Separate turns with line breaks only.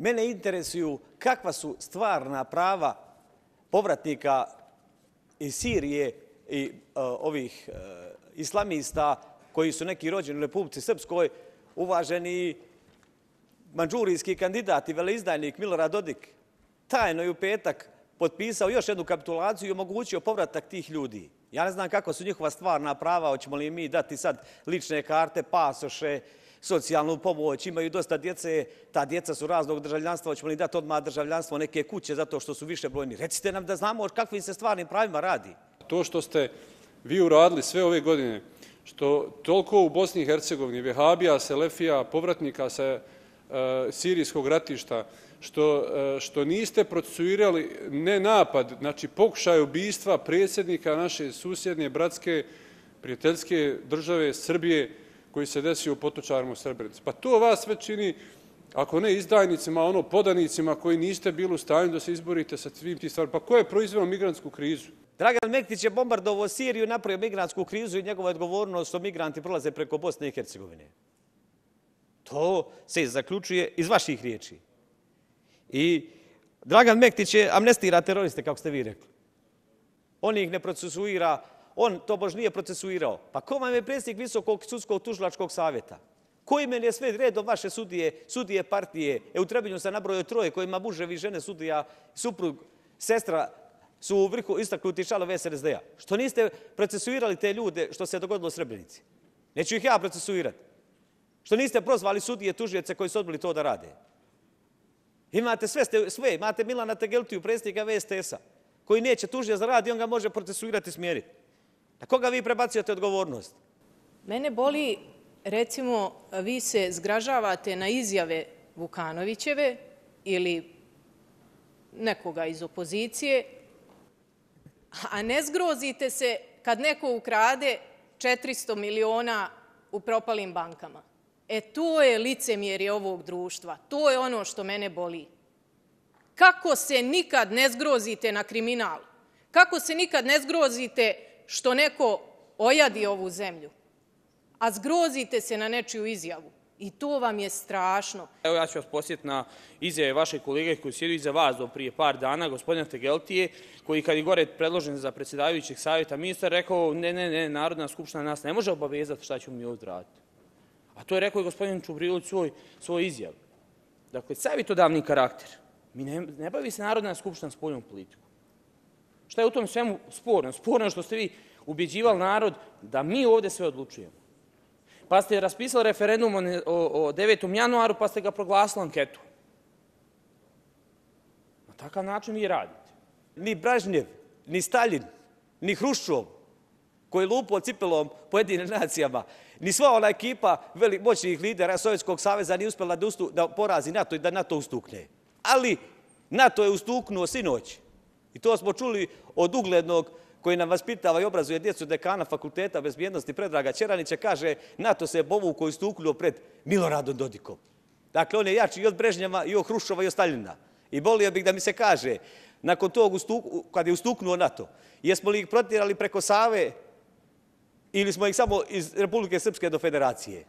Mene interesuju kakva su stvarna prava povratnika iz Sirije i ovih islamista koji su neki rođeni u Republici Srpskoj, uvaženi mandžurijski kandidat i veleizdajnik Milorad Dodik tajno je u petak potpisao još jednu kapitulaciju i omogućio povratak tih ljudi. Ja ne znam kako su njihova stvarna prava, hoćemo li mi dati sad lične karte, pasoše, socijalnu pomoć, imaju dosta djece, ta djeca su raznog državljanstva, hoćemo li dati odmah državljanstvo neke kuće zato što su više brojni. Recite nam da znamo o kakvim se stvarnim pravima radi.
To što ste vi uradili sve ove godine, što toliko u Bosni i Hercegovini, vehabija, selefija, povratnika sa sirijskog ratišta, što niste procesuirali ne napad, znači pokušaj ubistva predsjednika naše susjedne, bratske, prijateljske države Srbije koji se desio u Potočarima u Srebrenici. Pa to vas sve čini, ako ne izdajnicima, podanicima koji niste bili u stanju da se izborite sa svim tim stvarima. Pa ko je proizveo migrantsku krizu?
Dragan Mektić je bombardovao Siriju, napravio migrantsku krizu i njegova odgovornost što migranti prolaze preko Bosne i Hercegovine. To se zaključuje iz vaših riječi. I Dragan Mektić amnestira teroriste, kako ste vi rekli. On ih ne procesuira, on to bož nije procesuirao. Pa ko vam je predsjednik Visokog sudskog tužilačkog savjeta? Ko imen je sve redom vaše sudije partije? U Trebinju sam nabrojio 3 kojima muževi žene sudija, suprug, sestra su u vrhu istaknuti članovi SNSD-a. Što niste procesuirali te ljude što se dogodilo u Srebrenici? Neću ih ja procesuirati. Što niste prozvali sudije, tužioce koji su odbili to da rade? Imate sve, imate Milana Tegeltiju, predsjednika VSTS-a, koji neće tužiti za rad i on ga može procesuirati i smjeriti. Na koga vi prebacujete odgovornost?
Mene boli, recimo, vi se zgražavate na izjave Vukanovićeve ili nekoga iz opozicije, a ne zgrozite se kad neko ukrade 400 miliona u propalim bankama. To je licemjerje ovog društva. To je ono što mene boli. Kako se nikad ne zgrozite na kriminal? Kako se nikad ne zgrozite što neko ojadi ovu zemlju? A zgrozite se na nečiju izjavu. I to vam je strašno.
Evo ja ću vas posjetiti na izjave vaše kolege koji sjedi iza vas do prije par dana, gospodina Tegeltije, koji kad je gore predložen za predsjedavajućeg savjeta ministra rekao ne, Narodna skupština nas ne može obavezati šta ćemo mi ovdje raditi. A to je rekao i gospodin Čubrilović svoj izjav. Dakle, savjetodavni karakter. Ne bavi se Narodna skupština spoljnom politikom. Šta je u tom svemu sporno? Sporno je što ste vi ubjeđivali narod da mi ovdje sve odlučujemo. Pa ste raspisali referendum o 9. januaru, pa ste ga proglasili anketu. Na takav način vi radite.
Ni Brežnjev, ni Staljin, ni Hruščov, koji je lupao cipelom pojedinim nacijama, ni sva ona ekipa moćnih lidera Sovjetskog saveza nije uspjela da porazi NATO i da NATO ustukne. Ali NATO je ustuknuo sinoć. I to smo čuli od uglednog koji nam vaspitava i obrazuje djecu dekana Fakulteta bezbjednosti Predraga Ćeranića, kaže NATO se povukao i ustuknuo pred Miloradom Dodikom. Dakle, on je jači i od Brežnjeva, i od Hruščova, i od Staljina. I volio bih da mi se kaže, nakon tog kad je ustuknuo NATO, jesmo li ih protjerali preko Save ili smo ih samo iz Republike Srpske do Federacije?